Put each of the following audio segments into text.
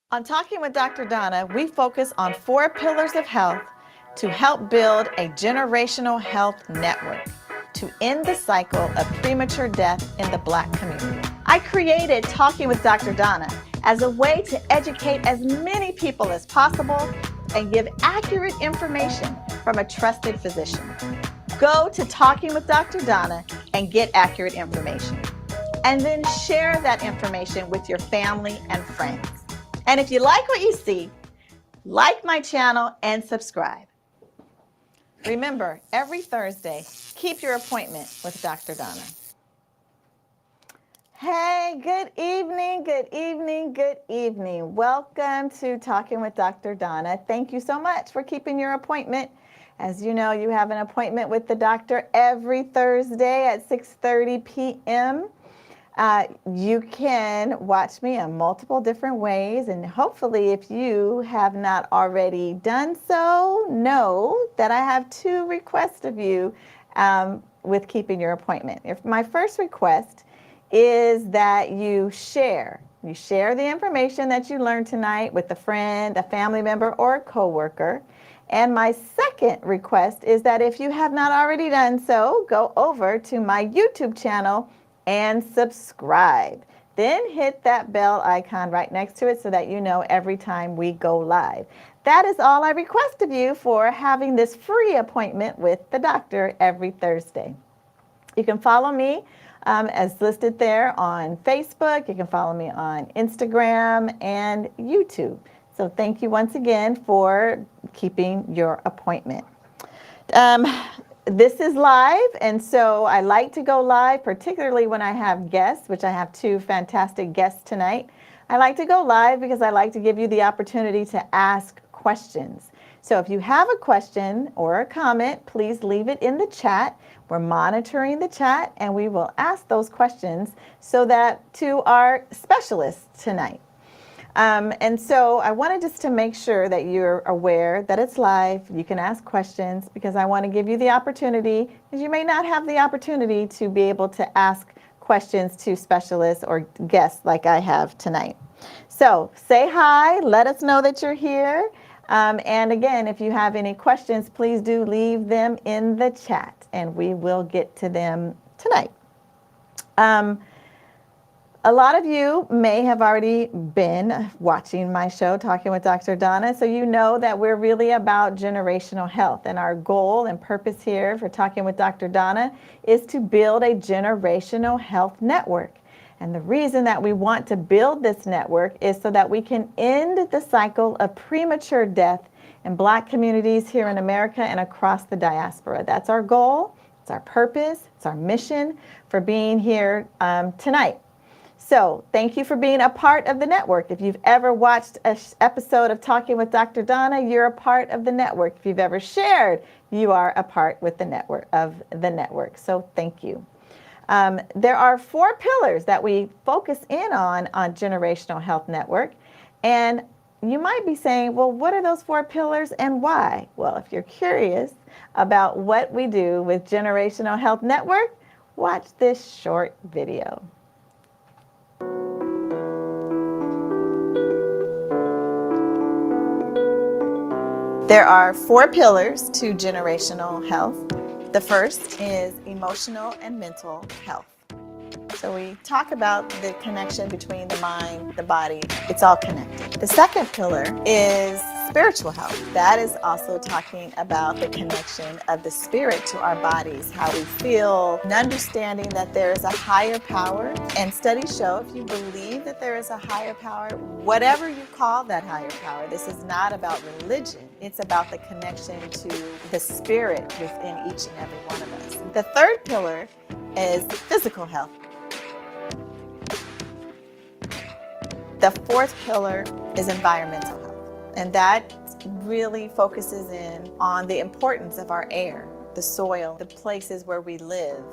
On Talking with Dr. Donna, we focus on 4 pillars of health to help build a generational health network to end the cycle of premature death in the Black community. I created Talking with Dr. Donna as a way to educate as many people as possible and give accurate information from a trusted physician. Go to Talking with Dr. Donna and get accurate information. And then share that information with your family and friends. And if you like what you see, like my channel and subscribe. Remember, every Thursday, keep your appointment with Dr. Donna. Hey, good evening, good evening, good evening. Welcome to Talking with Dr. Donna. Thank you so much for keeping your appointment. As you know, you have an appointment with the doctor every Thursday at 6:30 p.m. You can watch me in multiple different ways, and hopefully if you have not already done so, know that I have 2 requests of you with keeping your appointment. My first request is that you share the information that you learned tonight with a friend, a family member, or a coworker. And my second request is that if you have not already done so, go over to my YouTube channel and subscribe. Then hit that bell icon right next to it so that you know every time we go live. That is all I request of you for having this free appointment with the doctor every Thursday. You can follow me as listed there on Facebook. You can follow me on Instagram and YouTube. So thank you once again for keeping your appointment. This is live, and so I like to go live, particularly when I have guests, which I have 2 fantastic guests tonight. I like to go live because I like to give you the opportunity to ask questions. So if you have a question or a comment, please leave it in the chat. We're monitoring the chat, and we will ask those questions so that to our specialists tonight. And so I wanted just to make sure that you're aware that it's live. You can ask questions because I want to give you the opportunity, because you may not have the opportunity to be able to ask questions to specialists or guests like I have tonight. So say hi, let us know that you're here. And again, if you have any questions, please do leave them in the chat and we will get to them tonight. A lot of you may have already been watching my show, Talking with Dr. Donna, so you know that we're really about generational health. And our goal and purpose here for Talking with Dr. Donna is to build a generational health network. And the reason that we want to build this network is so that we can end the cycle of premature death in Black communities here in America and across the diaspora. That's our goal, it's our purpose, it's our mission for being here tonight. So thank you for being a part of the network. If you've ever watched an episode of Talking with Dr. Donna, you're a part of the network. If you've ever shared, you are a part with the network. So thank you. There are 4 pillars that we focus in on Generational Health Network. And you might be saying, well, what are those 4 pillars and why? Well, if you're curious about what we do with Generational Health Network, watch this short video. There are 4 pillars to generational health. The first is emotional and mental health. So we talk about the connection between the mind, the body, it's all connected. The second pillar is spiritual health. That is also talking about the connection of the spirit to our bodies, how we feel, and understanding that there is a higher power. And studies show if you believe that there is a higher power, whatever you call that higher power, this is not about religion. It's about the connection to the spirit within each and every one of us. The third pillar is physical health. The fourth pillar is environmental health, and that really focuses in on the importance of our air, the soil, the places where we live,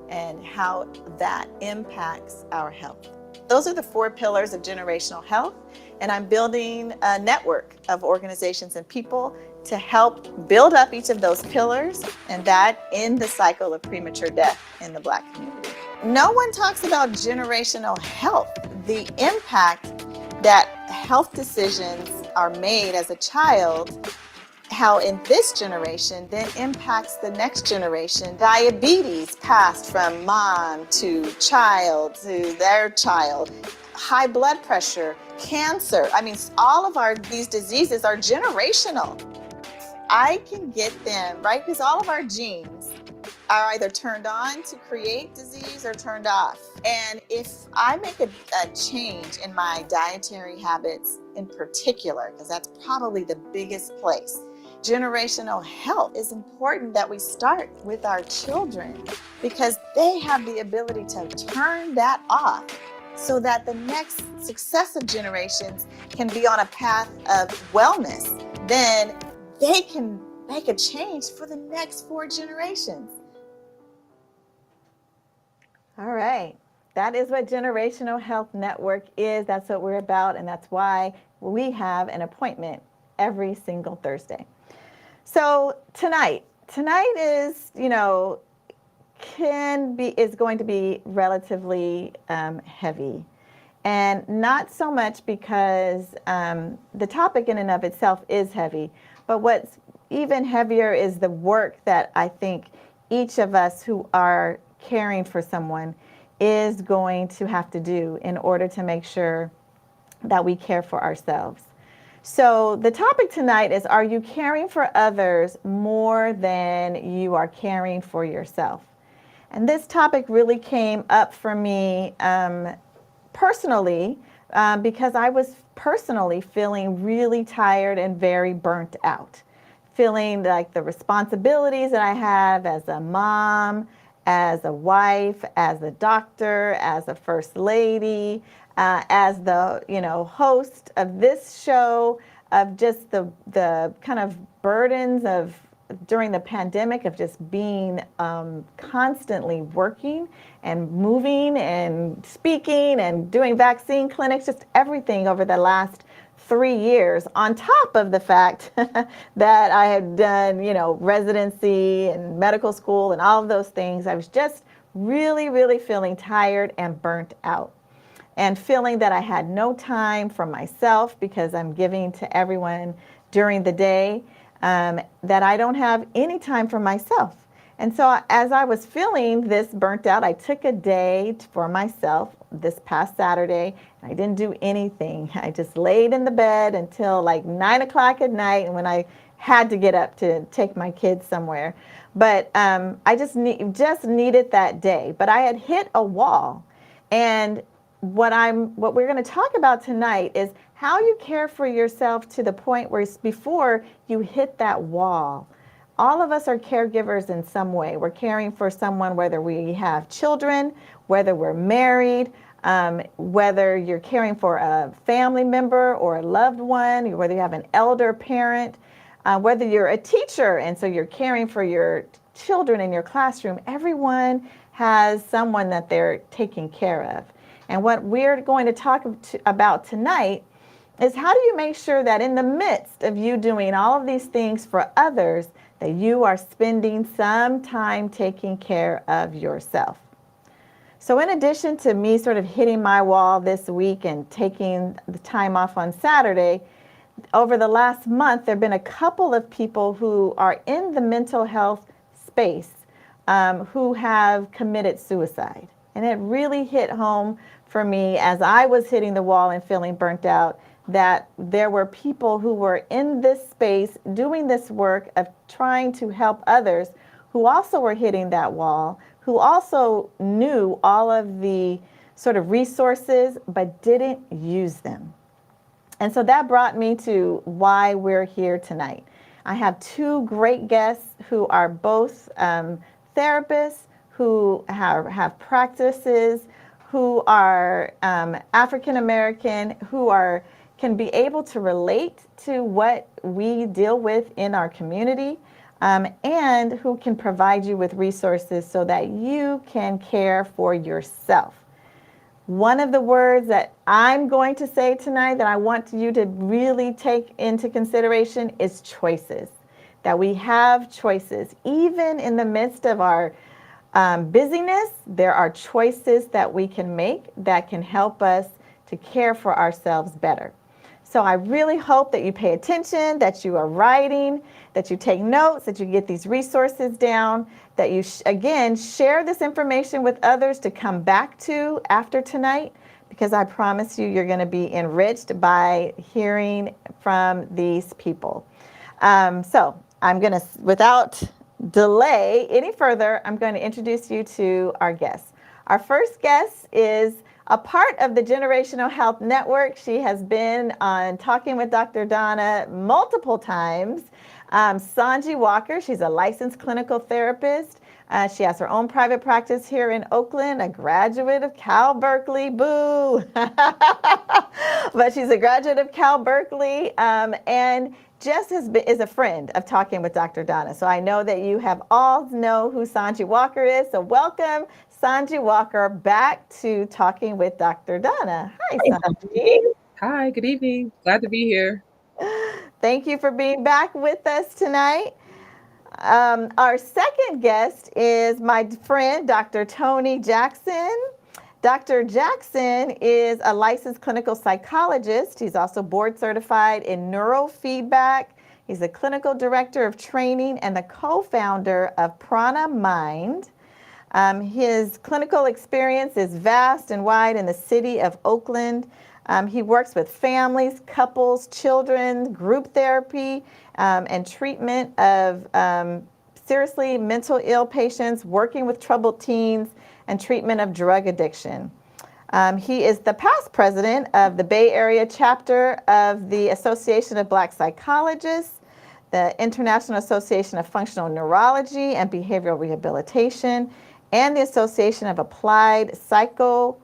and how that impacts our health. Those are the 4 pillars of generational health, and I'm building a network of organizations and people to help build up each of those pillars, and that end the cycle of premature death in the Black community. No one talks about generational health, the impact that health decisions are made as a child, how in this generation then impacts the next generation. Diabetes passed from mom to child to their child. High blood pressure, cancer. I mean, all of these diseases are generational. I can get them, right? Because all of our genes are either turned on to create disease or turned off. And if I make a change in my dietary habits in particular, because that's probably the biggest place, generational health is important that we start with our children because they have the ability to turn that off so that the next successive generations can be on a path of wellness. Then they can make a change for the next 4 generations. All right. That is what Generational Health Network is. That's what we're about, and that's why we have an appointment every single Thursday. So tonight is, is going to be relatively heavy. And not so much because the topic in and of itself is heavy, but what's even heavier is the work that I think each of us who are caring for someone is going to have to do in order to make sure that we care for ourselves. So the topic tonight is, are you caring for others more than you are caring for yourself? And this topic really came up for me personally because I was personally feeling really tired and very burnt out, feeling like the responsibilities that I have as a mom, as a wife, as a doctor, as a first lady, as the host of this show, of just the kind of burdens of during the pandemic of just being constantly working and moving and speaking and doing vaccine clinics, just everything over the last 3 years, on top of the fact that I had done, residency and medical school and all of those things. I was just really, really feeling tired and burnt out and feeling that I had no time for myself because I'm giving to everyone during the day, that I don't have any time for myself. And so as I was feeling this burnt out, I took a day for myself this past Saturday. I didn't do anything. I just laid in the bed until like 9 o'clock at night, and when I had to get up to take my kids somewhere. But I just needed that day. But I had hit a wall. And what we're going to talk about tonight is how you care for yourself to the point where before you hit that wall. All of us are caregivers in some way. We're caring for someone, whether we have children, whether we're married, whether you're caring for a family member or a loved one, whether you have an elder parent, whether you're a teacher and so you're caring for your children in your classroom. Everyone has someone that they're taking care of. And what we're going to talk about tonight is how do you make sure that in the midst of you doing all of these things for others, that you are spending some time taking care of yourself. So in addition to me sort of hitting my wall this week and taking the time off on Saturday, over the last month, there have been a couple of people who are in the mental health space who have committed suicide. And it really hit home for me as I was hitting the wall and feeling burnt out, that there were people who were in this space doing this work of trying to help others who also were hitting that wall, who also knew all of the sort of resources but didn't use them. And so that brought me to why we're here tonight. I have 2 great guests who are both therapists, who have practices, who are African American, who can be able to relate to what we deal with in our community, and who can provide you with resources so that you can care for yourself. One of the words that I'm going to say tonight that I want you to really take into consideration is choices. That we have choices. Even in the midst of our busyness, there are choices that we can make that can help us to care for ourselves better. So I really hope that you pay attention, that you are writing, that you take notes, that you get these resources down, that you, again, share this information with others to come back to after tonight, because I promise you, you're going to be enriched by hearing from these people. So I'm going to, without delay any further, I'm going to introduce you to our guests. Our first guest is a part of the Generational Health Network. She has been on Talking with Dr. Donna multiple times. Sanji Walker, she's a licensed clinical therapist. She has her own private practice here in Oakland, a graduate of Cal Berkeley, boo. But she's a graduate of Cal Berkeley, and Jess is a friend of Talking with Dr. Donna. So I know that you have all know who Sanji Walker is. So welcome, Sanji Walker, back to Talking with Dr. Donna. Hi, Sanji. Hi, good evening. Glad to be here. Thank you for being back with us tonight. Our second guest is my friend, Dr. Tony Jackson. Dr. Jackson is a licensed clinical psychologist. He's also board certified in neurofeedback. He's a clinical director of training and the co-founder of Prana Mind. His clinical experience is vast and wide in the city of Oakland. He works with families, couples, children, group therapy, and treatment of seriously mental ill patients, working with troubled teens, and treatment of drug addiction. He is the past president of the Bay Area chapter of the Association of Black Psychologists, the International Association of Functional Neurology and Behavioral Rehabilitation, and the Association of Applied Psychophysiology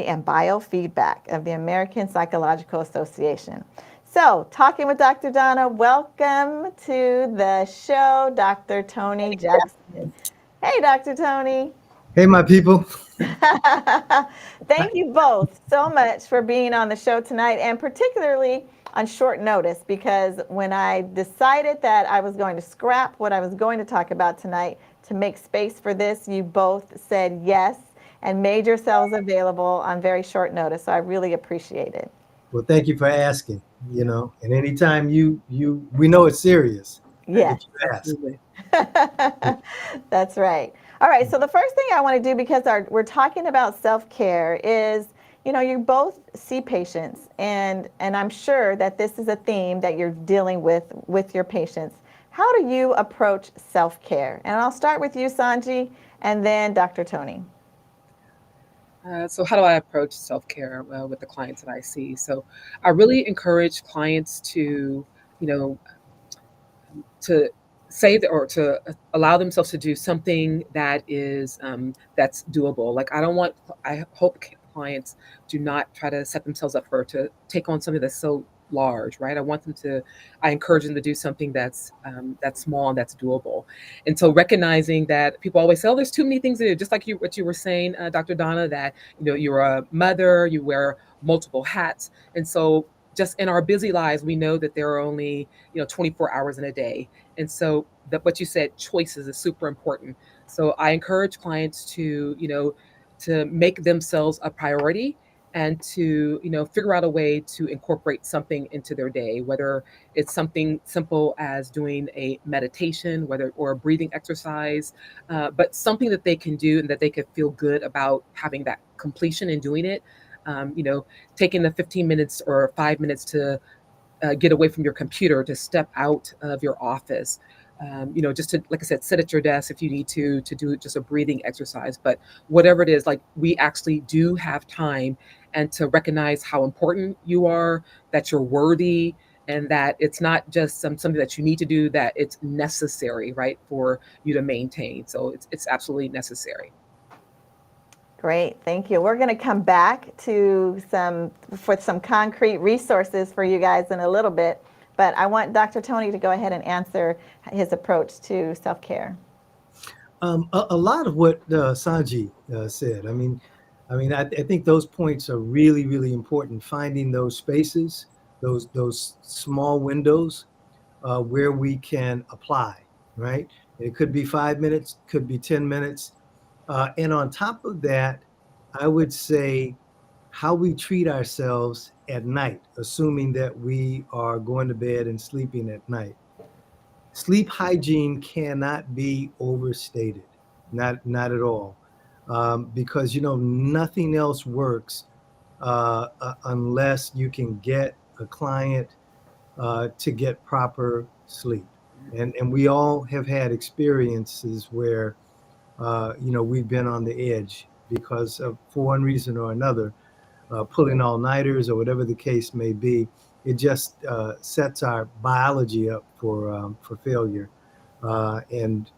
and Biofeedback of the American Psychological Association. So, Talking with Dr. Donna, welcome to the show, Dr. Tony Jackson. Hey, Dr. Tony. Hey, my people. Thank you both so much for being on the show tonight, and particularly on short notice, because when I decided that I was going to scrap what I was going to talk about tonight to make space for this, you both said yes and made yourselves available on very short notice. So I really appreciate it. Well, thank you for asking, and anytime we know it's serious. Yes. Absolutely. That's right. All right. So the first thing I want to do, because we're talking about self-care, is, you both see patients, and I'm sure that this is a theme that you're dealing with your patients. How do you approach self-care? And I'll start with you, Sanji, and then Dr. Tony. So how do I approach self-care with the clients that I see? So I really encourage clients to, to say that, or to allow themselves to do something that is that's doable. Like I hope clients do not try to set themselves up to take on something that's so large, right? I encourage them to do something that's small and that's doable. And so recognizing that people always say, oh, there's too many things to do, just like what you were saying, Dr. Donna, that, you're a mother, you wear multiple hats. And so just in our busy lives, we know that there are only, 24 hours in a day. And so what you said, choices is super important. So I encourage clients to make themselves a priority and to figure out a way to incorporate something into their day, whether it's something simple as doing a meditation, or a breathing exercise, but something that they can do and that they could feel good about having that completion and doing it. Taking the 15 minutes or 5 minutes to get away from your computer, to step out of your office, just to, like I said, sit at your desk if you need to do just a breathing exercise. But whatever it is, like, we actually do have time, and to recognize how important you are, that you're worthy, and that it's not just something that you need to do, that it's necessary, right, for you to maintain. So it's absolutely necessary. Great, thank you. We're going to come back to some concrete resources for you guys in a little bit, but I want Dr. Tony to go ahead and answer his approach to self-care. A lot of what Sanji said. I think those points are really, really important. Finding those spaces, those small windows where we can apply. Right. It could be 5 minutes, could be 10 minutes. And on top of that, I would say how we treat ourselves at night, assuming that we are going to bed and sleeping at night. Sleep hygiene cannot be overstated, not at all, because nothing else works unless you can get a client to get proper sleep. And we all have had experiences where we've been on the edge because of, for one reason or another, pulling all-nighters or whatever the case may be. It just sets our biology up for failure, and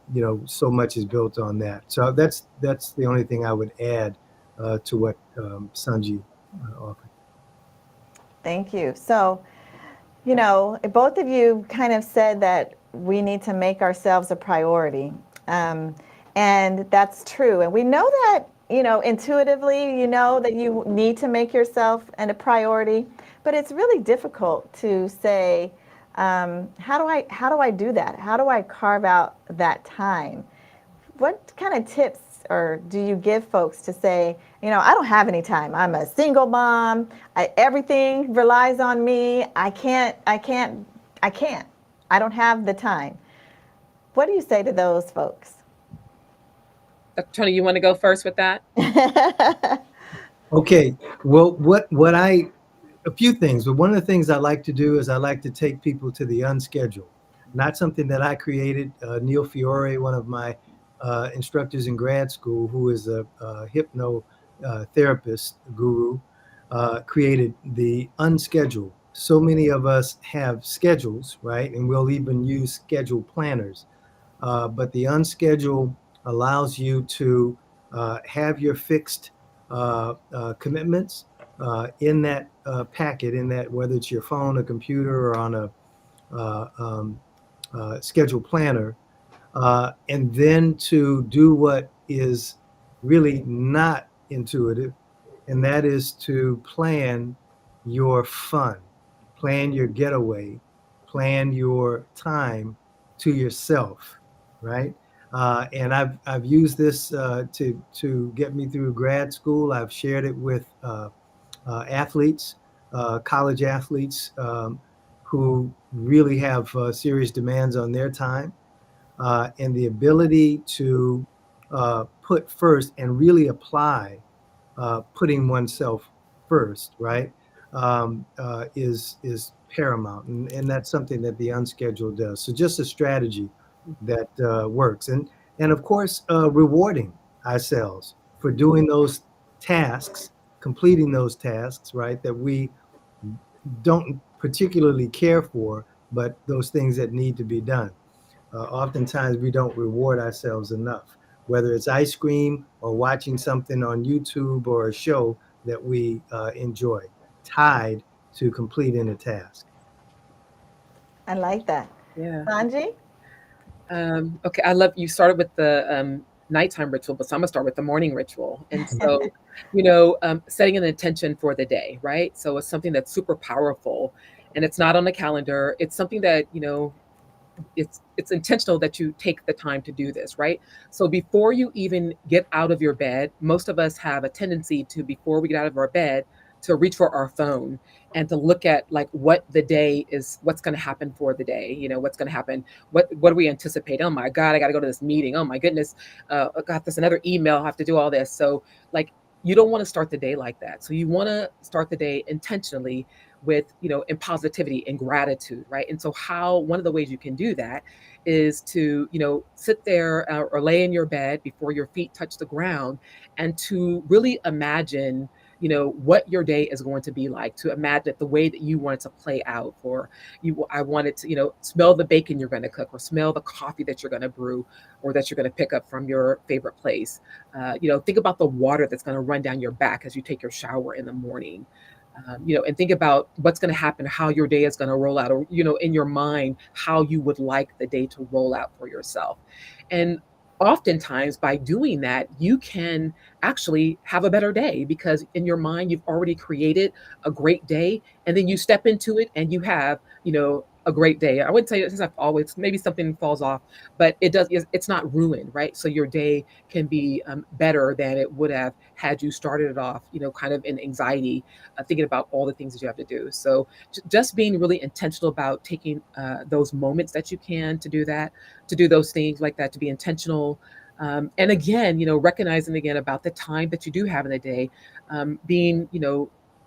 so much is built on that. So that's the only thing I would add to what Sanji offered. Thank you. So, both of you kind of said that we need to make ourselves a priority. And that's true. And we know that, intuitively, that you need to make yourself a priority, but it's really difficult to say, how do I do that? How do I carve out that time? What kind of tips or do you give folks to say, I don't have any time. I'm a single mom. Everything relies on me. I can't. I don't have the time. What do you say to those folks? Dr. Tony, you want to go first with that? Okay. Well, a few things, but one of the things I like to do is I like to take people to the unscheduled. Not something that I created. Neil Fiore, one of my instructors in grad school, who is a hypnotherapist guru, created the unscheduled. So many of us have schedules, right? And we'll even use schedule planners. But the unscheduled allows you to have your fixed commitments in that packet, in that, whether it's your phone, a computer, or on a schedule planner, and then to do what is really not intuitive, and that is to plan your fun, plan your getaway, plan your time to yourself, right? And I've used this to get me through grad school. I've shared it with athletes, college athletes, who really have serious demands on their time, and the ability to put first and really apply putting oneself first, right, is paramount, and that's something that the unscheduled does. So just a strategy that works, and of course, rewarding ourselves for doing those tasks, completing those tasks, right, that we don't particularly care for, but those things that need to be done. Oftentimes we don't reward ourselves enough, whether it's ice cream or watching something on YouTube or a show that we enjoy, tied to completing a task. I like that. Yeah. Sanji? Okay, I love you started with the nighttime ritual, but so I'm gonna start with the morning ritual. And so, setting an intention for the day, right? So it's something that's super powerful, and it's not on the calendar. It's something that it's intentional that you take the time to do this, right? So before you even get out of your bed, most of us have a tendency to, before we get out of our bed, to reach for our phone and to look at like what the day is, what's going to happen for the day, what's going to happen, what do we anticipate? Oh my God, I got to go to this meeting. Oh my goodness, I got this another email, I have to do all this. So like, you don't want to start the day like that. So you want to start the day intentionally with, in positivity and gratitude, right? And so one of the ways you can do that is to, sit there or lay in your bed before your feet touch the ground, and to really imagine, what your day is going to be like, to imagine the way that you want it to play out for you. I want it to, smell the bacon you're going to cook, or smell the coffee that you're going to brew, or that you're going to pick up from your favorite place. Think about the water that's going to run down your back as you take your shower in the morning. And think about what's going to happen, how your day is going to roll out, or, in your mind, how you would like the day to roll out for yourself. And oftentimes by doing that, you can actually have a better day, because in your mind, you've already created a great day, and then you step into it and you have, a great day. I wouldn't say it's not always, maybe something falls off, but it's not ruined, right? So your day can be better than it would have had you started it off, kind of in anxiety, thinking about all the things that you have to do. So just being really intentional about taking those moments that you can to do that, to do those things like that, to be intentional. And again, recognizing again about the time that you do have in the day, being,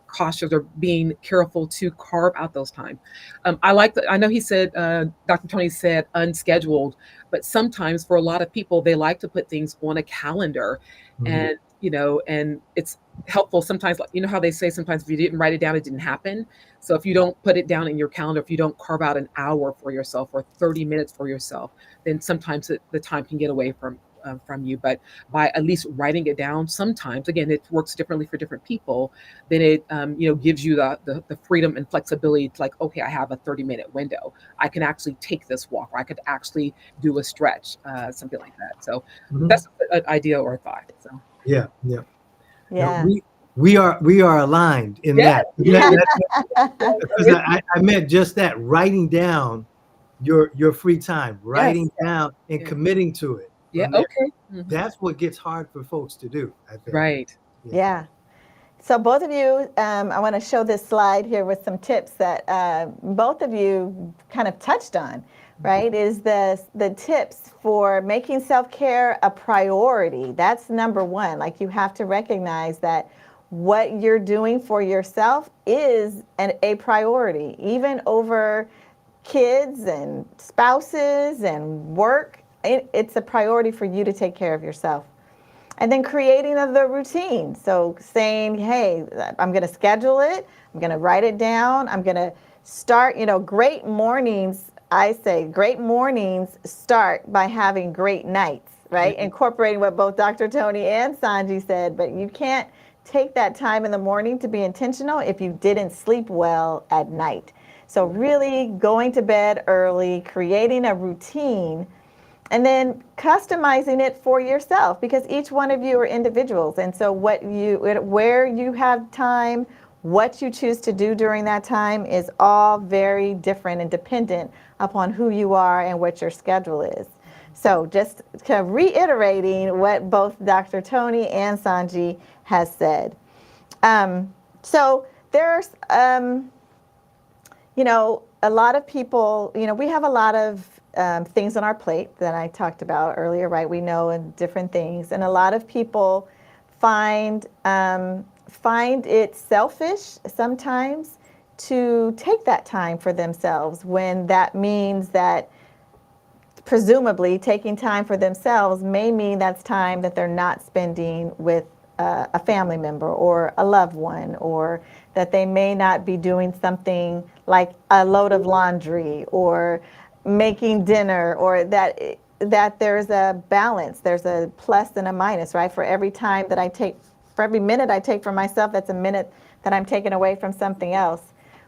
cautious or being careful to carve out those time. I know he said, Dr. Tony said unscheduled, but sometimes for a lot of people, they like to put things on a calendar, Mhm. and, and it's helpful sometimes, like, how they say sometimes if you didn't write it down, it didn't happen. So if you don't put it down in your calendar, if you don't carve out an hour for yourself or 30 minutes for yourself, then sometimes the time can get away from you. But by at least writing it down, sometimes, again, it works differently for different people, then it gives you the freedom and flexibility to, like, okay, I have a 30-minute window, I can actually take this walk, or I could actually do a stretch, something like that. So Mhm. that's an idea or a thought. So Yeah, yeah. No, Yeah. we are aligned in yeah, that. yeah, Because I meant just that, writing down your free time, yes, writing down and yeah, committing to it yeah, from there. okay, hmm, That's what gets hard for folks to do, I think. right, Yeah. Yeah. So both of you, I want to show this slide here with some tips that both of you kind of touched on, right? Is the tips for making self-care a priority. That's number one. Like, you have to recognize that what you're doing for yourself is a priority, even over kids and spouses and work. It's a priority for you to take care of yourself. And then creating of the routine. So saying, hey, I'm going to schedule it. I'm going to write it down. I'm going to start, great mornings. I say great mornings start by having great nights, right? Incorporating what both Dr. Tony and Sanji said, but you can't take that time in the morning to be intentional if you didn't sleep well at night. So really going to bed early, creating a routine, and then customizing it for yourself, because each one of you are individuals. And so where you have time, what you choose to do during that time is all very different and dependent upon who you are and what your schedule is. So just kind of reiterating what both Dr. Tony and Sanji has said. So there's, a lot of people, we have a lot of things on our plate that I talked about earlier, right? We know, and different things. And a lot of people find it selfish sometimes to take that time for themselves, when that means that presumably taking time for themselves may mean that's time that they're not spending with a family member or a loved one, or that they may not be doing something like a load of laundry or making dinner, or that there's a balance, there's a plus and a minus, right? For every minute I take for myself, that's a minute that I'm taking away from something else.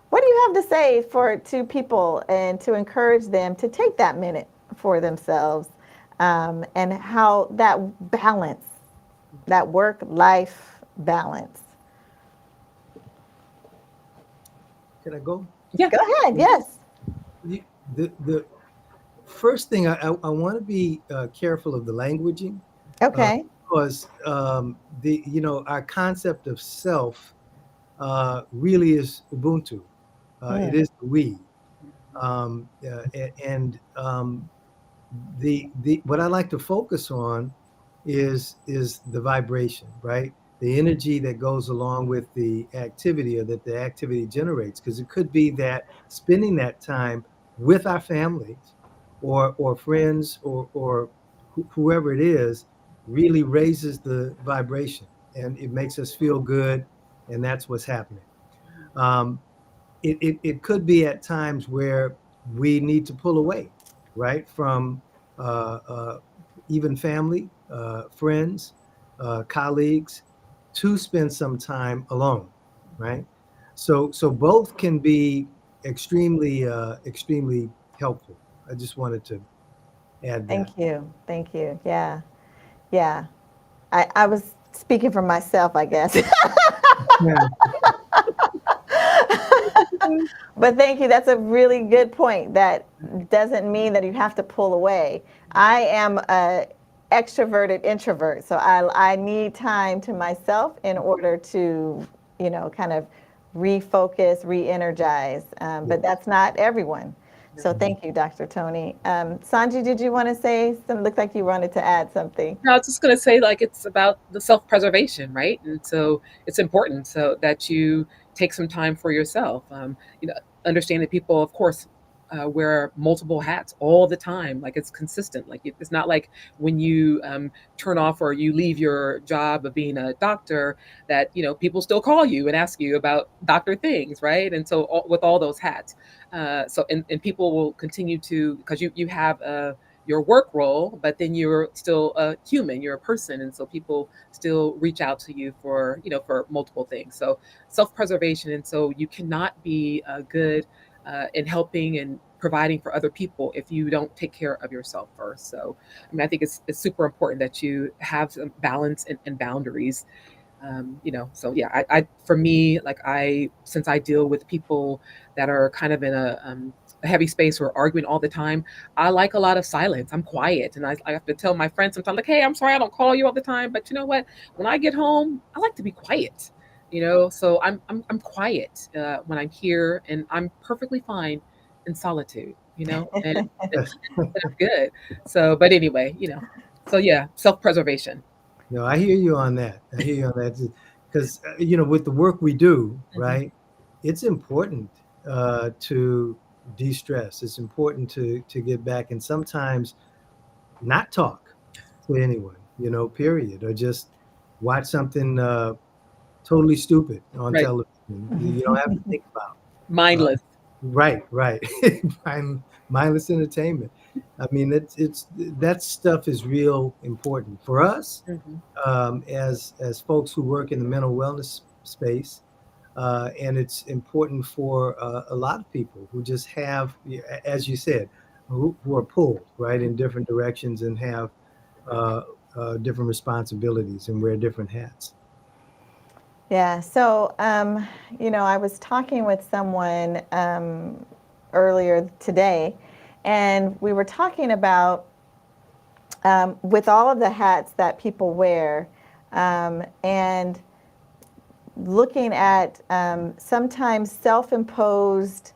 What do you have to say to people and to encourage them to take that minute for themselves, and how that balance, that work-life balance? Can I go? yeah, Go ahead. Yes. The first thing, I want to be careful of the languaging, Okay. because our concept of self really is Ubuntu. It is the we. And the what I like to focus on is the vibration, right? The energy that goes along with the activity, or that the activity generates. Because it could be that spending that time with our families, or friends, or whoever it is, really raises the vibration, and it makes us feel good, and that's what's happening. Um, it could be at times where we need to pull away, right, from uh, uh, even family, friends, colleagues, to spend some time alone, right? So both can be extremely helpful. I just wanted to add that. Thank you. Thank you. Yeah. Yeah. I was speaking for myself, I guess. Yeah. But But thank you. That's a really good point. That doesn't mean that you have to pull away. I am a extroverted introvert, so I need time to myself in order to, kind of refocus, re-energize. But that's not everyone. So thank you, Dr. Tony. Sanji, did you want to say something? Looked like you wanted to add something. No, I was just going to say, like, it's about the self-preservation, right? And so it's important so that you take some time for yourself. Understand that people, of course, wear multiple hats all the time. Like, it's consistent. Like, it's not like when you turn off or you leave your job of being a doctor that, people still call you and ask you about doctor things, right? And so with all those hats. And people will continue to, because you have your work role, but then you're still a human, you're a person. And so people still reach out to you for multiple things. So self-preservation. And so you cannot be good in helping and providing for other people if you don't take care of yourself first. So, I think it's super important that you have some balance and boundaries. So yeah, for me, like since I deal with people that are kind of in a heavy space or arguing all the time, I like a lot of silence. I'm quiet, and I have to tell my friends sometimes, like, hey, I'm sorry I don't call you all the time, but you know what? When I get home, I like to be quiet. So I'm quiet when I'm here, and I'm perfectly fine in solitude. And I'm good. So, but anyway, so yeah, self-preservation. No, I hear you on that. I hear you on that because with the work we do, Mhm. right? It's important to de-stress. It's important to get back and sometimes not talk to anyone, period, or just watch something totally stupid on Right. television. You don't have to think about. Mindless. Right. Mindless entertainment. I mean, it's that stuff is real important for us Mhm. as folks who work in the mental wellness space, and it's important for a lot of people who just have, as you said, who are pulled right in different directions and have uh, different responsibilities and wear different hats. Yeah, so, I was talking with someone earlier today, and we were talking about with all of the hats that people wear, and looking at sometimes self-imposed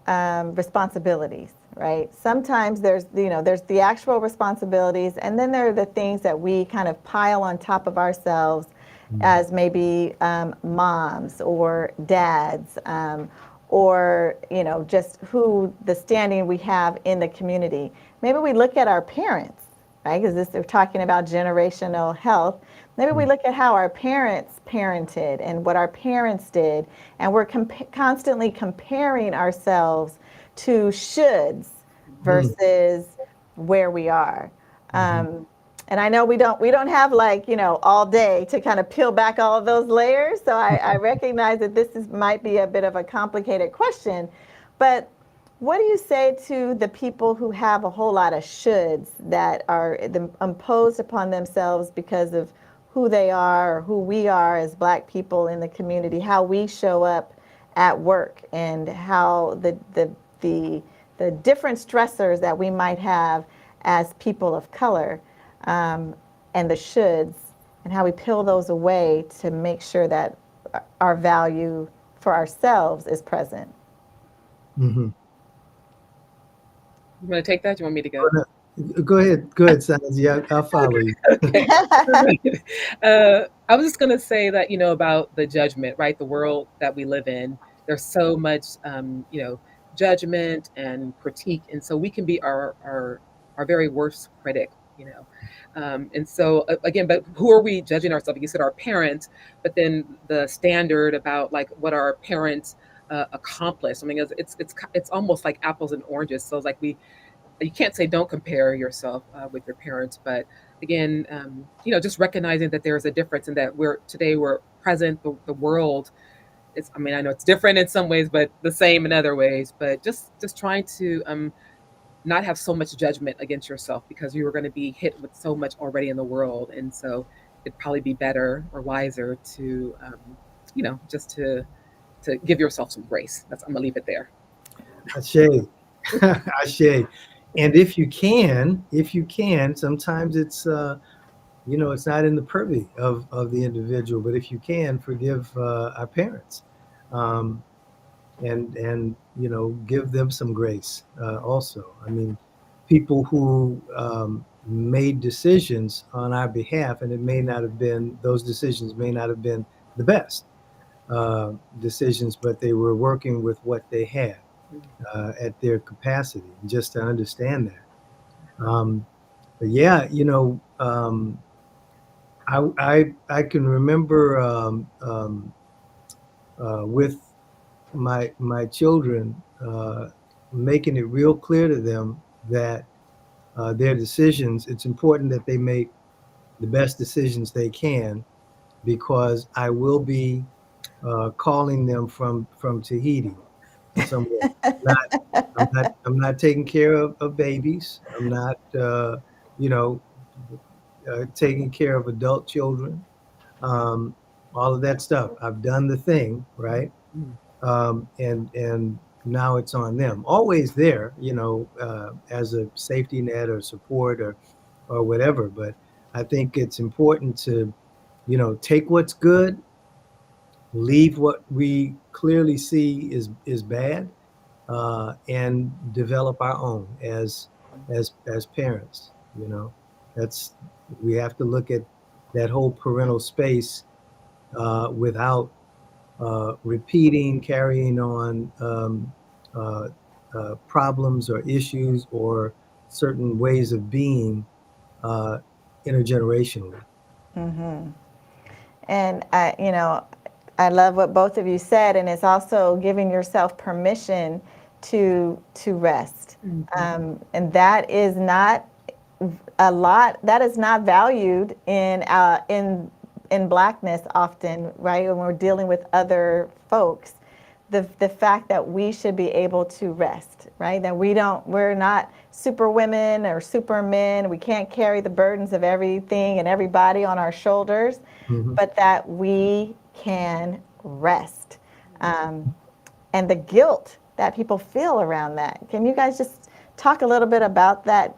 responsibilities, right? Sometimes there's the actual responsibilities, and then there are the things that we kind of pile on top of ourselves as maybe moms or dads, or just who the standing we have in the community. Maybe we look at our parents, right? Because we're talking about generational health. Maybe we look at how our parents parented and what our parents did, and we're constantly comparing ourselves to shoulds versus where we are. Mhm. And I know we don't have like all day to kind of peel back all of those layers. So I recognize that might be a bit of a complicated question, but what do you say to the people who have a whole lot of shoulds that are imposed upon themselves because of who they are or who we are as Black people in the community, how we show up at work, and how the different stressors that we might have as people of color, and the shoulds, and how we peel those away to make sure that our value for ourselves is present? Mhm. You want to take that? You want me to go? Go ahead, Sanji. I'll follow you. Okay. All right. I was just going to say that, about the judgment, right? The world that we live in, there's so much, judgment and critique. And so we can be our very worst critic, you know. And so, again, but who are we judging ourselves? You said our parents, but then the standard about like what our parents accomplished. I mean, it's almost like apples and oranges. So it's like you can't say don't compare yourself with your parents, but again, just recognizing that there's a difference and that we're present. The world is, I mean, I know it's different in some ways, but the same in other ways. But just trying to not have so much judgment against yourself because you are going to be hit with so much already in the world, and so it'd probably be better or wiser to, just to give yourself some grace. I'm gonna leave it there. Ashe, ashe. And if you can, sometimes it's it's not in the purview of the individual, but if you can, forgive our parents, um, and give them some grace also. I mean, people who made decisions on our behalf, and it may not have been those decisions may not have been the best decisions, but they were working with what they had at their capacity, and just to understand that. But yeah, I can remember with my children making it real clear to them that their decisions, it's important that they make the best decisions they can, because I will be calling them from Tahiti somewhere. Not, I'm not taking care of babies. I'm not, you know, taking care of adult children. Um, all of that stuff. I've done the thing, right? Mm. And now it's on them. Always there, as a safety net or support or whatever. But I think it's important to, take what's good, leave what we clearly see is bad, and develop our own as parents. That's we have to look at that whole parental space without repeating, carrying on problems or issues or certain ways of being uh, intergenerationally. And I love what both of you said, and it's also giving yourself permission to rest. And that is not that is not valued in Blackness often, right? When we're dealing with other folks, the fact that we should be able to rest, right? That we're not super women or super men. We can't carry the burdens of everything and everybody on our shoulders, Mm-hmm. but that we can rest. And the guilt that people feel around that. Can you guys just talk a little bit about that?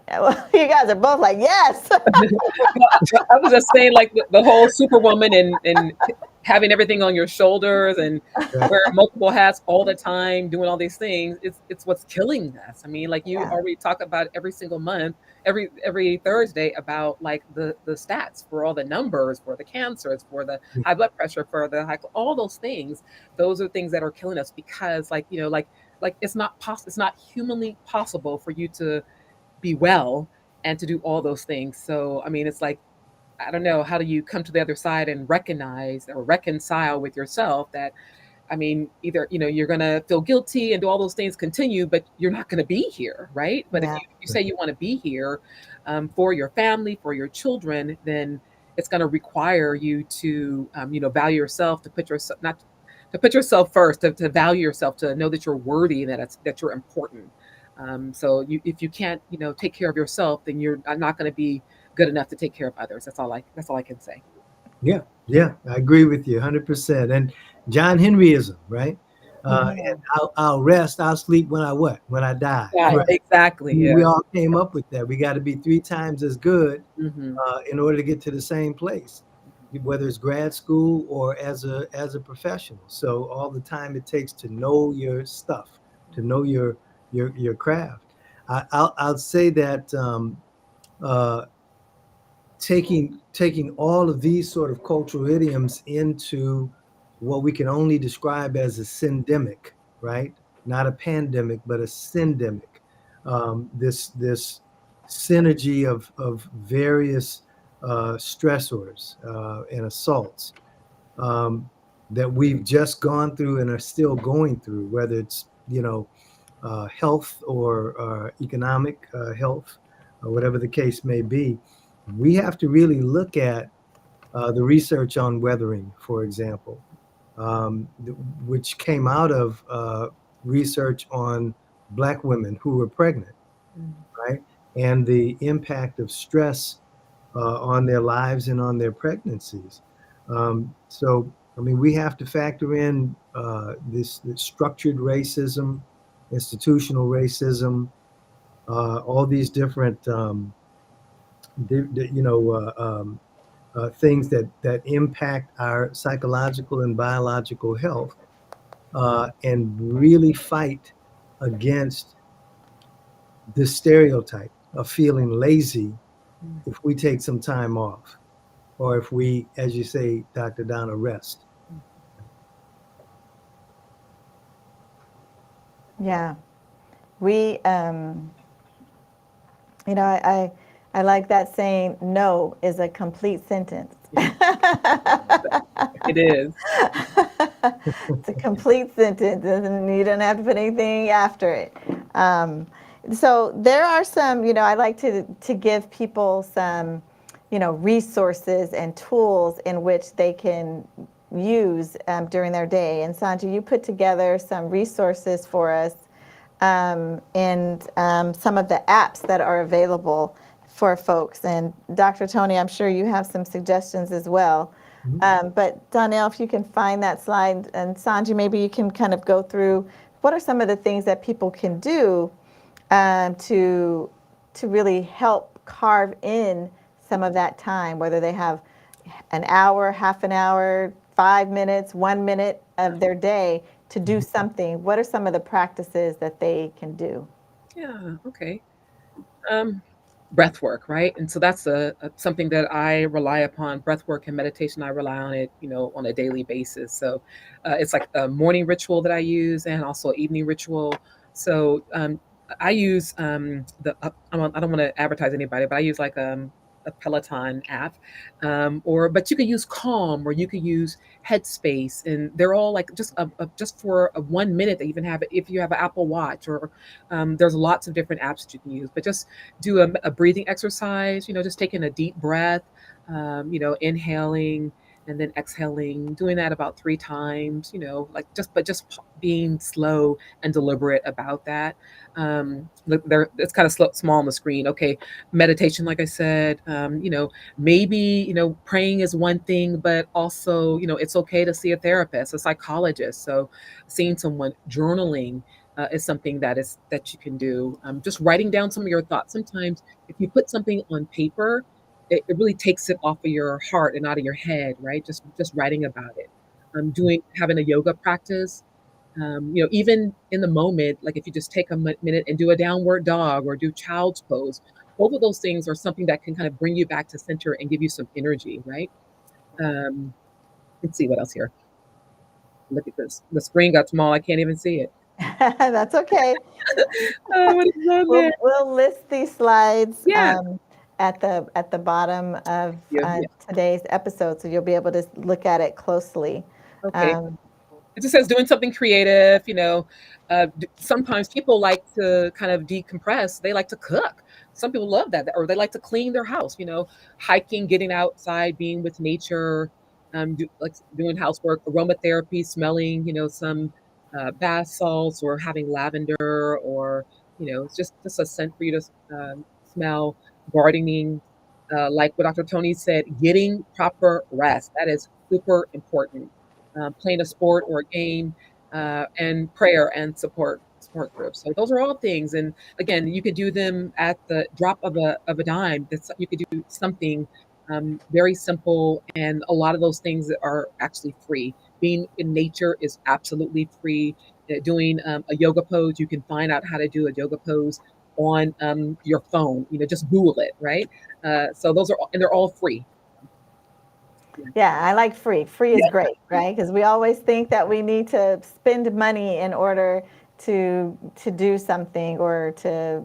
You guys are both like, yes. I was just saying, like the whole superwoman and having everything on your shoulders and Right. wearing multiple hats all the time, doing all these things. It's what's killing us. I mean, like you Yeah. already talk about every single month, every Thursday about like the stats for all the numbers, for the cancers, for the high blood pressure, for the all those things. Those are things that are killing us because, like it's not possible. It's not humanly possible for you to be well and to do all those things. So, I mean, it's like, I don't know, how do you come to the other side and recognize or reconcile with yourself that, I mean, either, you're going to feel guilty and do all those things continue, but you're not going to be here, right? But if Yeah. you say you want to be here for your family, for your children, then it's going to require you to, value yourself, to put yourself, not to put yourself first, to value yourself, to know that you're worthy, that you're important. So if you can't, take care of yourself, then you're not going to be good enough to take care of others. That's all I can say. Yeah, yeah, I agree with you 100%. And John Henryism, right? And Mhm. I'll rest, I'll sleep when I what? When I die. Yeah, Right. exactly. We Yeah. all came up with that. We got to be 3 times as good Hmm. in order to get to the same place, whether it's grad school or as a professional. So all the time it takes to know your stuff, to know your craft. I'll say that uh, taking all of these sort of cultural idioms into what we can only describe as a syndemic, right? Not a pandemic, but a syndemic. This synergy of various stressors and assaults that we've just gone through and are still going through, whether it's health or economic health, or whatever the case may be. We have to really look at the research on weathering, for example, which came out of research on Black women who were pregnant, right? And the impact of stress on their lives and on their pregnancies. So, I mean, we have to factor in this structured racism institutional racism, all these different, things that impact our psychological and biological health, and really fight against the stereotype of feeling lazy if we take some time off, or if we, as you say, Dr. Donna, rest. Yeah. We, I like that saying, no is a complete sentence. It is. It's a complete sentence. You don't have to put anything after it. So there are some, I like to give people some, resources and tools in which they can use during their day. And Sanjay, you put together some resources for us, and some of the apps that are available for folks. And Dr. Tony, I'm sure you have some suggestions as well. But Donnell, if you can find that slide, and Sanjay, maybe you can kind of go through what are some of the things that people can do to really help carve in some of that time, whether they have an hour, half an hour, 5 minutes, 1 minute of their day to do something. What are some of the practices that they can do? Yeah. Okay. Breath work, right? And so that's something that I rely upon. Breath work and meditation, I rely on it, on a daily basis. So it's like a morning ritual that I use, and also evening ritual. So I use I don't want to advertise anybody, but I use like a Peloton app, but you could use Calm, or you could use Headspace, and they're all like just for a 1 minute. They even have it if you have an Apple Watch, or there's lots of different apps that you can use. But just do a breathing exercise. Just taking a deep breath, inhaling and then exhaling, doing that about 3 times. Just being slow and deliberate about that. It's kind of small on the screen. Okay, meditation, like I said, maybe praying is one thing, but also it's okay to see a therapist, a psychologist. So seeing someone, journaling is something that you can do. Just writing down some of your thoughts. Sometimes if you put something on paper, it really takes it off of your heart and out of your head, right? Just writing about it. Having a yoga practice. Even in the moment, like if you just take a minute and do a downward dog or do child's pose, both of those things are something that can kind of bring you back to center and give you some energy, right? Um, let's see what else here. Look at this. The screen got small. I can't even see it. That's okay. What is on there? We'll list these slides Yeah. at the bottom of Yeah. today's episode, so you'll be able to look at it closely. Okay. It just says doing something creative. Sometimes people like to kind of decompress. They like to cook. Some people love that, or they like to clean their house. Hiking, getting outside, being with nature, like doing housework, aromatherapy, smelling, some bath salts, or having lavender, or it's just a scent for you to smell. Gardening, like what Dr. Tony said, getting proper rest. That is super important. Playing a sport or a game, and prayer and support groups. So those are all things. And again, you could do them at the drop of a dime. You could do something very simple, and a lot of those things are actually free. Being in nature is absolutely free. Doing a yoga pose, you can find out how to do a yoga pose on your phone. Just Google it, right? So they're all free. Yeah, I like free. Free is great, right? Because we always think that we need to spend money in order to do something, or to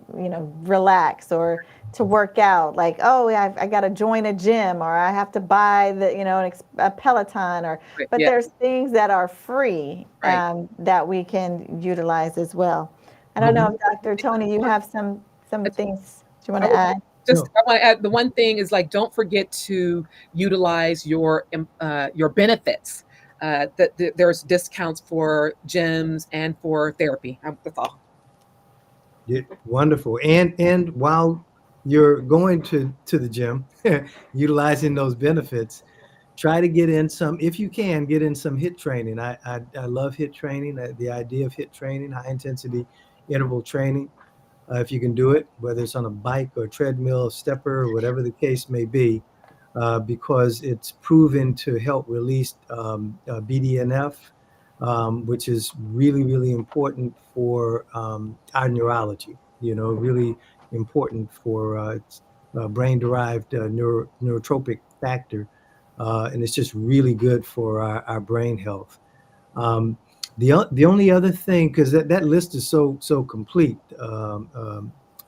relax, or to work out. Like, oh, I got to join a gym, or I have to buy a Peloton, but there's things that are free, Right. that we can utilize as well. I don't know if Dr. Tony, you have some things you want to add. I want to add, the one thing is, like, don't forget to utilize your benefits. There's discounts for gyms and for therapy. That's all. Yeah, wonderful. And while you're going to the gym, utilizing those benefits, try to get in some, if you can, get in some HIIT training. I love HIIT training. The idea of HIIT training, high intensity interval training, if you can do it, whether it's on a bike or treadmill, stepper, or whatever the case may be, because it's proven to help release BDNF, which is really, really important for our neurology. Really important for brain-derived neurotropic factor, and it's just really good for our brain health. Um, the only other thing, because that list is so complete,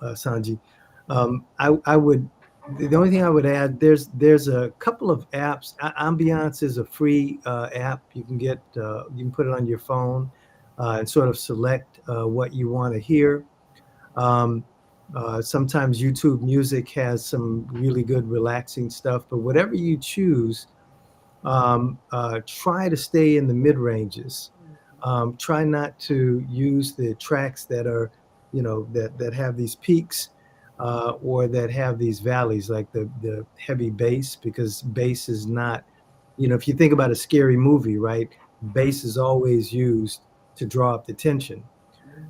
Sanji, I would the only thing I would add, there's a couple of apps. Ambiance is a free app. You can put it on your phone and sort of select what you want to hear. Um, Sometimes YouTube Music has some really good relaxing stuff, but whatever you choose, try to stay in the mid ranges. Try not to use the tracks that are, that have these peaks or that have these valleys, like the heavy bass, because bass is not, if you think about a scary movie, right? Bass is always used to draw up the tension.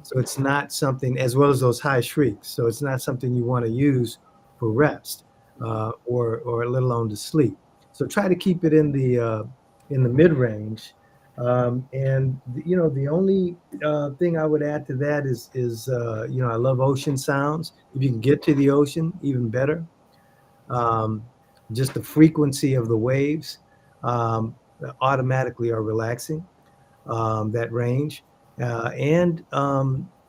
So it's not something, as well as those high shrieks. So it's not something you want to use for rest or let alone to sleep. So try to keep it in the mid range. The only thing I would add to that is I love ocean sounds. If you can get to the ocean, even better. Um, just the frequency of the waves um, automatically are relaxing that range, and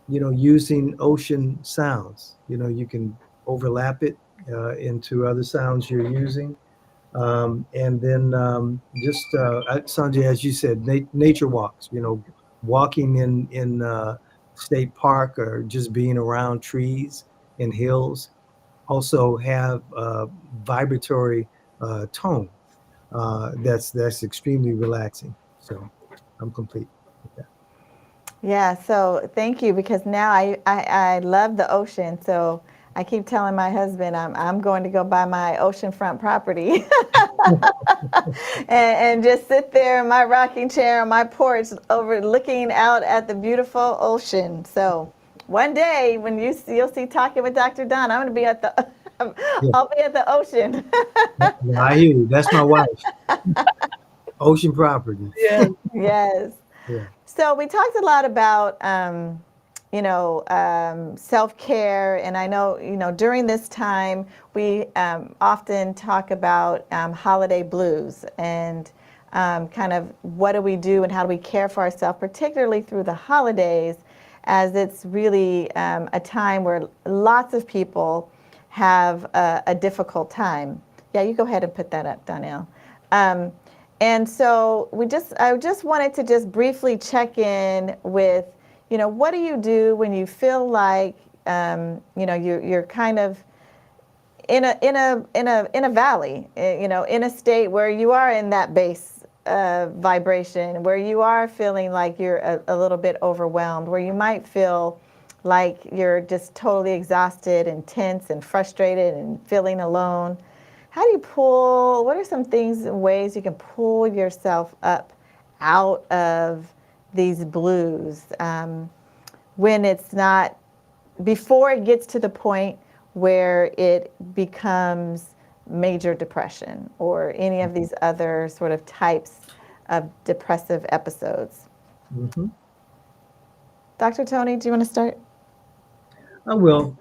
using ocean sounds. You can overlap it into other sounds you're using, and then just Sanjay, as you said, nature walks. Walking in state park or just being around trees and hills also have vibratory tone that's extremely relaxing. So I'm complete with that. Yeah, so thank you, because now I love the ocean. So I keep telling my husband I'm going to go buy my oceanfront property and just sit there in my rocking chair on my porch looking out at the beautiful ocean. So one day when you'll see Talking with Dr. Donna, I'm going to be at the Yeah, I'll be at the ocean. yeah, I hear you. That's my wife. Ocean property. Yeah. Yes. Yeah. So we talked a lot about, self-care, and I know, during this time we often talk about holiday blues and kind of what do we do and how do we care for ourselves, particularly through the holidays, as it's really a time where lots of people have a difficult time. Yeah, you go ahead and put that up, Donnell. And so I just wanted to just briefly check in with, what do you do when you feel like, you're kind of in a valley, in a state where you are in that base vibration, where you are feeling like you're a little bit overwhelmed, where you might feel like you're just totally exhausted and tense and frustrated and feeling alone. How do you what are some things and ways you can pull yourself up out of these blues when it's not, before it gets to the point where it becomes major depression or any of these other sort of types of depressive episodes? Hmm. Dr. Tony, do you want to start? I will.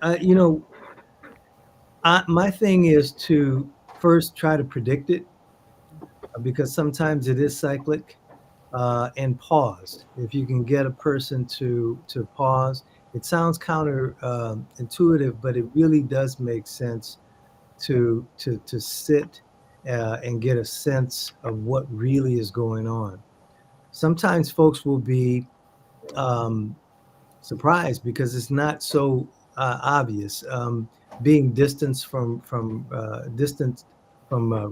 My thing is to first try to predict it because sometimes it is cyclic, and pause. If you can get a person to pause, it sounds counter intuitive, but it really does make sense to sit and get a sense of what really is going on. Sometimes folks will be um, surprised because it's not so obvious. Being distant from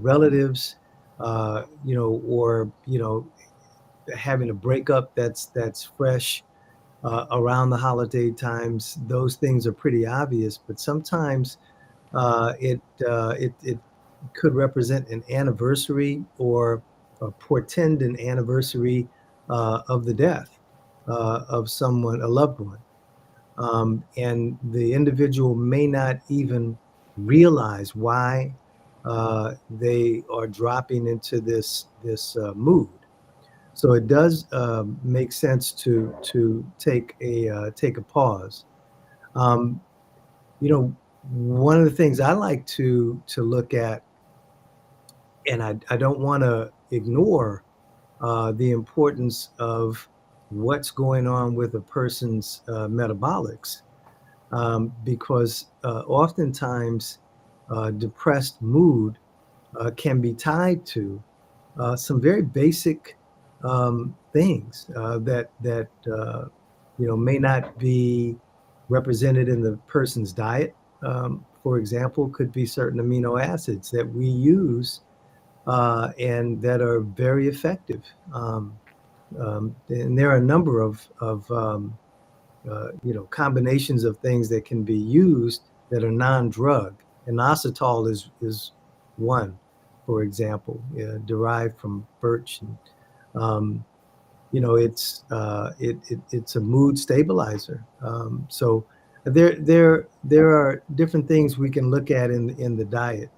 relatives, or having a breakup that's fresh around the holiday times. Those things are pretty obvious, but sometimes it could represent an anniversary or portend an anniversary of the death of someone, a loved one. and the individual may not even realize why they are dropping into this mood. So it does make sense to take a pause. Um, one of the things I like to look at, and I don't want to ignore the importance of what's going on with a person's metabolics, because oftentimes depressed mood can be tied to some very basic things that may not be represented in the person's diet. For example, could be certain amino acids that we use and that are very effective. And there are a number of combinations of things that can be used that are non-drug. And inositol is one, for example, derived from birch. And, it's a mood stabilizer. So there are different things we can look at in the diet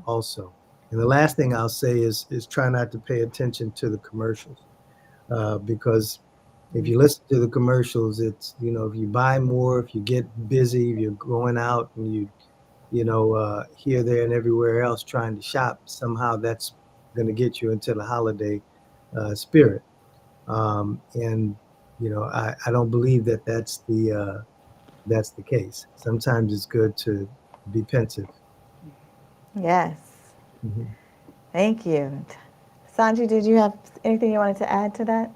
also. And the last thing I'll say is try not to pay attention to the commercials, because if you listen to the commercials, it's, if you buy more, if you get busy, if you're going out and here, there, and everywhere else trying to shop, somehow that's going to get you into the holiday spirit. And I don't believe that that's the case. Sometimes it's good to be pensive. Yes. Mm-hmm. Thank you. Sanji, did you have anything you wanted to add to that?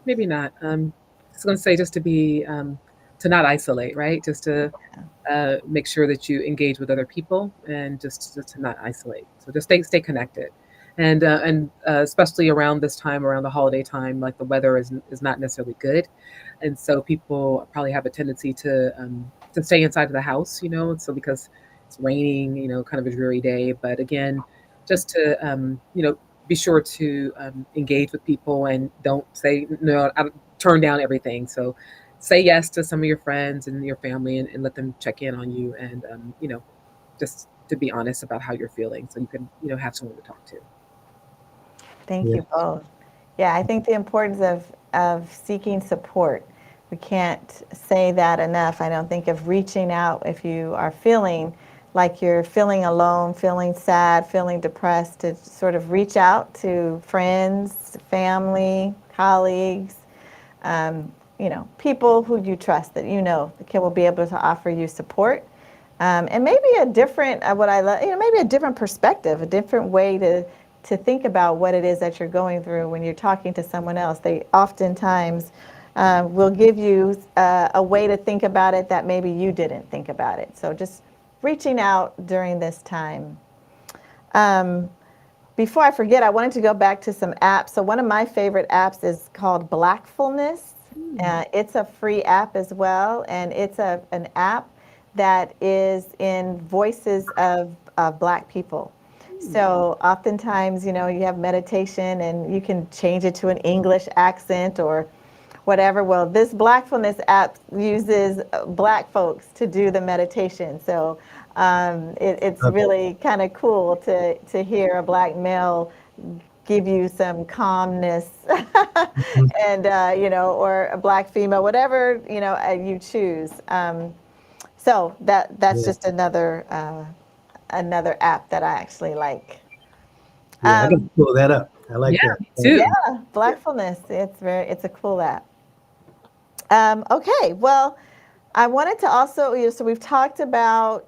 Maybe not. I was going to say just to not isolate, right? Just to make sure that you engage with other people and just to not isolate. So just stay connected, and especially around this time, around the holiday time, like the weather is not necessarily good, and so people probably have a tendency to stay inside of the house, so because it's raining, kind of a dreary day. But again, just to be sure to engage with people and don't say no, turn down everything. So say yes to some of your friends and your family, and let them check in on you, and just to be honest about how you're feeling, so you can have someone to talk to. Thank Yeah. you both. Yeah, I think the importance of seeking support. We can't say that enough. I don't think of reaching out if you are feeling like you're feeling alone, feeling sad, feeling depressed, to sort of reach out to friends, family, colleagues, people who you trust that will be able to offer you support, and maybe a different maybe a different perspective, a different way to think about what it is that you're going through when you're talking to someone else. They oftentimes will give you a way to think about it that maybe you didn't think about it. So just reaching out during this time. Before I forget, I wanted to go back to some apps. So one of my favorite apps is called Blackfulness. It's a free app as well, and it's an app that is in voices of Black people. So oftentimes, you have meditation and you can change it to an English accent or whatever. Well, this Blackfulness app uses Black folks to do the meditation. So it's really kind of cool to hear a Black male give you some calmness and, or a Black female, whatever, you choose. So that's just another app that I actually like. Yeah, I can pull that up. I like Yeah, that. me too. Yeah, Blackfulness. It's a cool app. Okay, well, I wanted to also, so we've talked about,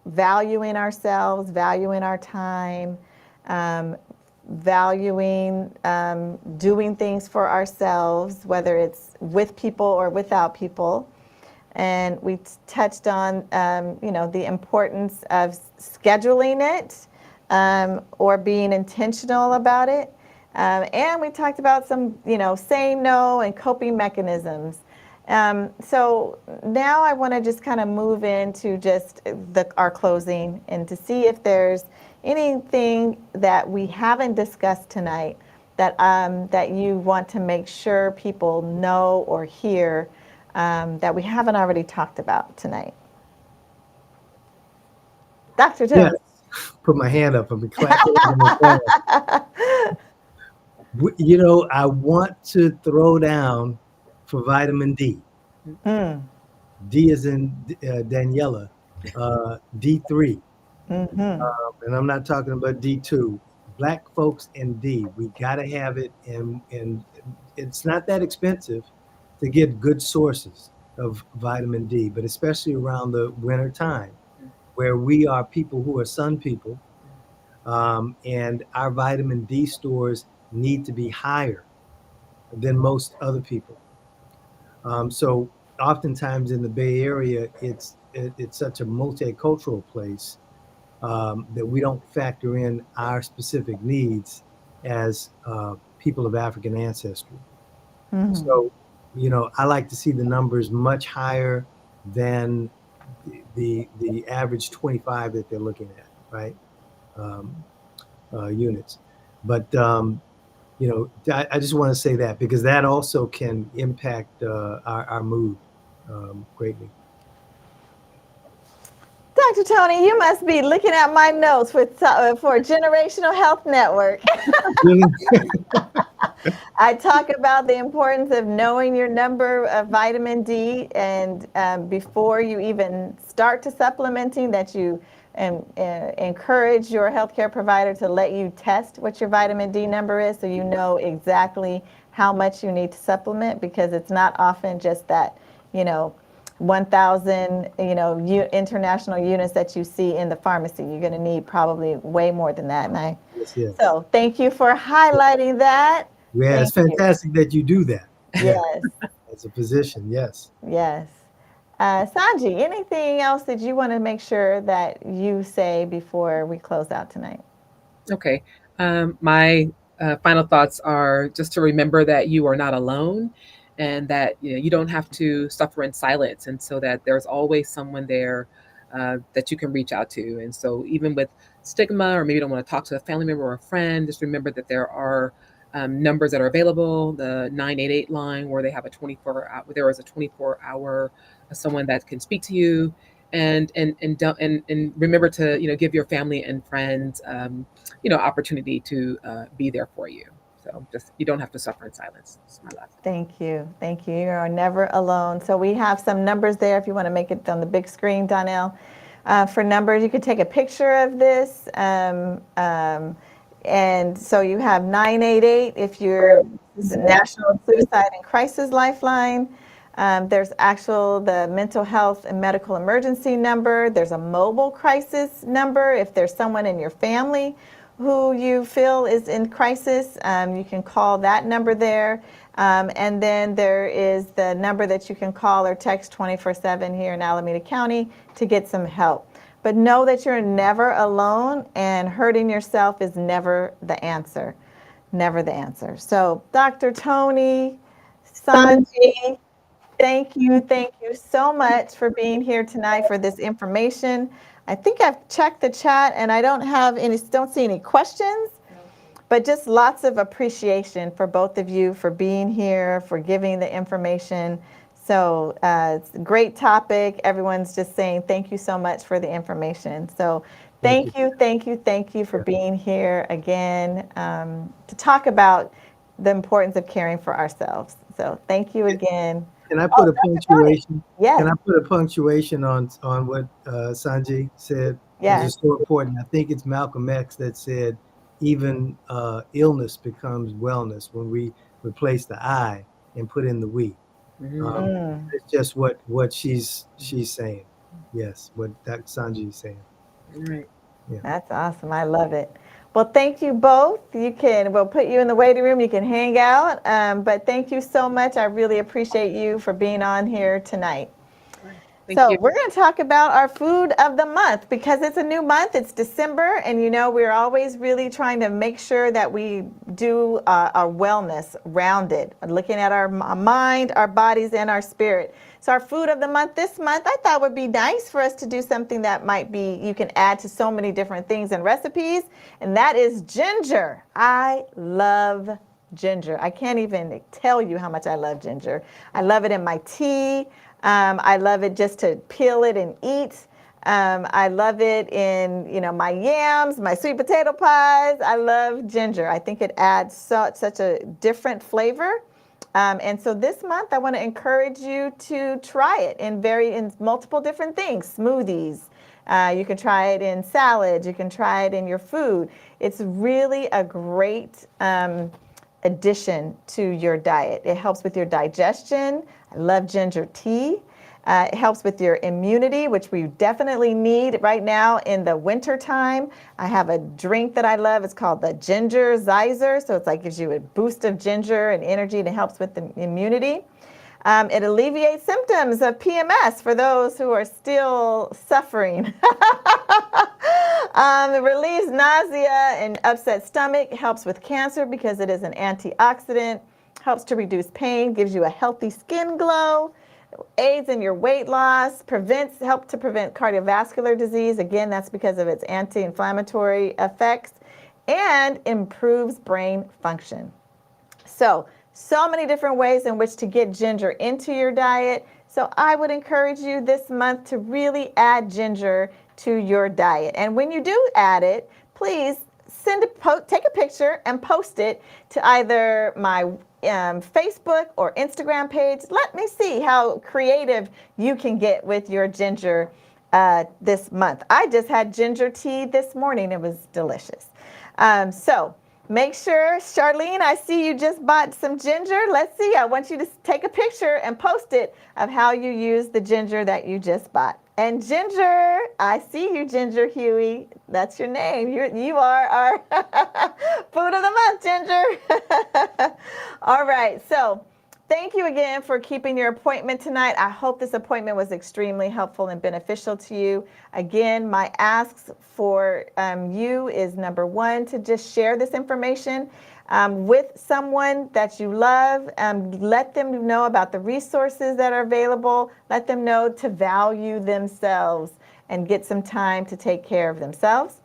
valuing ourselves, valuing our time, valuing doing things for ourselves, whether it's with people or without people. And we touched on, the importance of scheduling it or being intentional about it. And we talked about some, saying no and coping mechanisms. So now I want to just kind of move into just our closing and to see if there's anything that we haven't discussed tonight that you want to make sure people know or hear that we haven't already talked about tonight? Dr. Yes. Tony. Put my hand up. I've been clapping. I want to throw down for vitamin D. Mm, D is in Daniela, D3. mm-hmm. And I'm not talking about D2. Black folks and D, we got to have it. And it's not that expensive to get good sources of vitamin D, but especially around the winter time where we are people who are sun people. And our vitamin D stores need to be higher than most other people. So oftentimes in the Bay Area, it's such a multicultural place that we don't factor in our specific needs as people of African ancestry. Mm-hmm. So, I like to see the numbers much higher than the average 25 that they're looking at, right? Um, Units. But I just want to say that because that also can impact our mood greatly. Dr. Tony, you must be looking at my notes for Generational Health Network. I talk about the importance of knowing your number of vitamin D, and before you even start to supplementing, that you encourage your healthcare provider to let you test what your vitamin D number is, so you know exactly how much you need to supplement, because it's not often just that, 1,000, international units that you see in the pharmacy. You're going to need probably way more than that. Yes. So thank you for highlighting that. Yeah, it's Thank you. fantastic that you do that. Yeah, Yes, as a physician, yes. yes. Sanji, anything else that you want to make sure that you say before we close out tonight? Okay. My final thoughts are just to remember that you are not alone, and that you don't have to suffer in silence, and so that there's always someone there that you can reach out to. And so even with stigma, or maybe you don't want to talk to a family member or a friend, just remember that there are numbers that are available. The 988 line, where they have there is a 24-hour someone that can speak to you. And remember to give your family and friends opportunity to be there for you. So just, you don't have to suffer in silence. That's my last. Thank you. Thank you. You are never alone. So we have some numbers there if you want to make it on the big screen, Donnell. For numbers, you could take a picture of this. And so you have 988 if you're National Suicide and Crisis Lifeline. There's the mental health and medical emergency number. There's a mobile crisis number. If there's someone in your family who you feel is in crisis, you can call that number there. And then there is the number that you can call or text 24/7 here in Alameda County to get some help. But know that you're never alone, and hurting yourself is never the answer. Never the answer. So Dr. Tony, Sanji, thank you so much for being here tonight for this information. I think I've checked the chat and I don't see any questions, but just lots of appreciation for both of you for being here, for giving the information. So it's a great topic. Everyone's just saying thank you so much for the information. So thank you for being here again to talk about the importance of caring for ourselves. So thank you again. Can I put a punctuation? Yes. Can I put a punctuation on what Sanjay said? Yes. Which is so important. I think it's Malcolm X that said, even illness becomes wellness when we replace the I and put in the we. It's just what she's saying. Yes, what Dr. Sanjay is saying. Right. Yeah. That's awesome. I love it. Well, thank you both. We'll put you in the waiting room. You can hang out. But thank you so much. I really appreciate you for being on here tonight. Thank you. We're going to talk about our food of the month, because it's a new month. It's December, and we're always really trying to make sure that we do our wellness rounded, looking at our mind, our bodies, and our spirit. So our food of the month this month, I thought would be nice for us to do something that you can add to so many different things and recipes, and that is ginger. I love ginger. I can't even tell you how much I love ginger. I love it in my tea. I love it just to peel it and eat. I love it in, my yams, my sweet potato pies. I love ginger. I think it adds such a different flavor. And so this month, I want to encourage you to try it in multiple different things, smoothies. You can try it in salads. You can try it in your food. It's really a great addition to your diet. It helps with your digestion. I love ginger tea. It helps with your immunity, which we definitely need right now in the winter time. I have a drink that I love. It's called the Ginger Zizer. So it's like gives you a boost of ginger and energy, and it helps with the immunity. It alleviates symptoms of PMS for those who are still suffering. It relieves nausea and upset stomach. It helps with cancer because it is an antioxidant. Helps to reduce pain, gives you a healthy skin glow. Aids in your weight loss, help to prevent cardiovascular disease. Again, that's because of its anti-inflammatory effects, and improves brain function. So many different ways in which to get ginger into your diet. So I would encourage you this month to really add ginger to your diet. And when you do add it, please take a picture and post it to either my Facebook or Instagram page. Let me see how creative you can get with your ginger this month. I just had ginger tea this morning. It was delicious. So make sure, Charlene, I see you just bought some ginger. Let's see. I want you to take a picture and post it of how you use the ginger that you just bought. And Ginger, I see you, Ginger Huey. That's your name. You are our food of the month, Ginger. All right. So thank you again for keeping your appointment tonight. I hope this appointment was extremely helpful and beneficial to you. Again, my asks for you is number one, to just share this information with someone that you love. Let them know about the resources that are available. Let them know to value themselves and get some time to take care of themselves.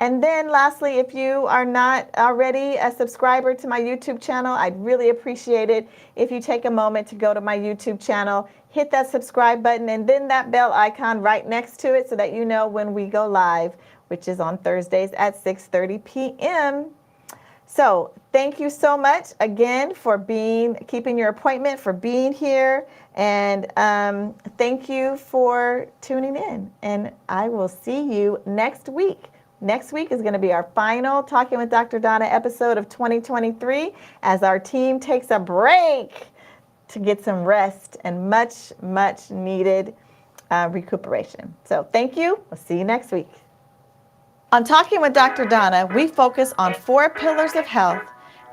And then lastly, if you are not already a subscriber to my YouTube channel, I'd really appreciate it if you take a moment to go to my YouTube channel, hit that subscribe button, and then that bell icon right next to it so that you know when we go live, which is on Thursdays at 6:30 p.m. So thank you so much again for keeping your appointment, for being here, and thank you for tuning in. And I will see you next week. Next week is going to be our final Talking with Dr. Donna episode of 2023 as our team takes a break to get some rest and much, much needed recuperation. So thank you. We'll see you next week. On Talking with Dr. Donna, we focus on 4 pillars of health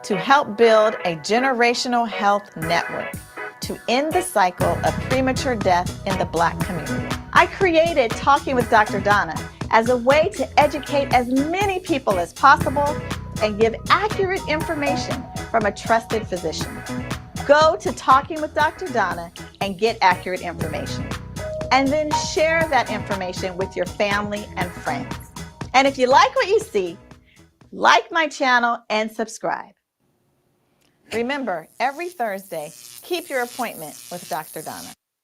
to help build a generational health network to end the cycle of premature death in the Black community. I created Talking with Dr. Donna as a way to educate as many people as possible and give accurate information from a trusted physician. Go to Talking with Dr. Donna and get accurate information. And then share that information with your family and friends. And if you like what you see, like my channel and subscribe. Remember, every Thursday, keep your appointment with Dr. Donna.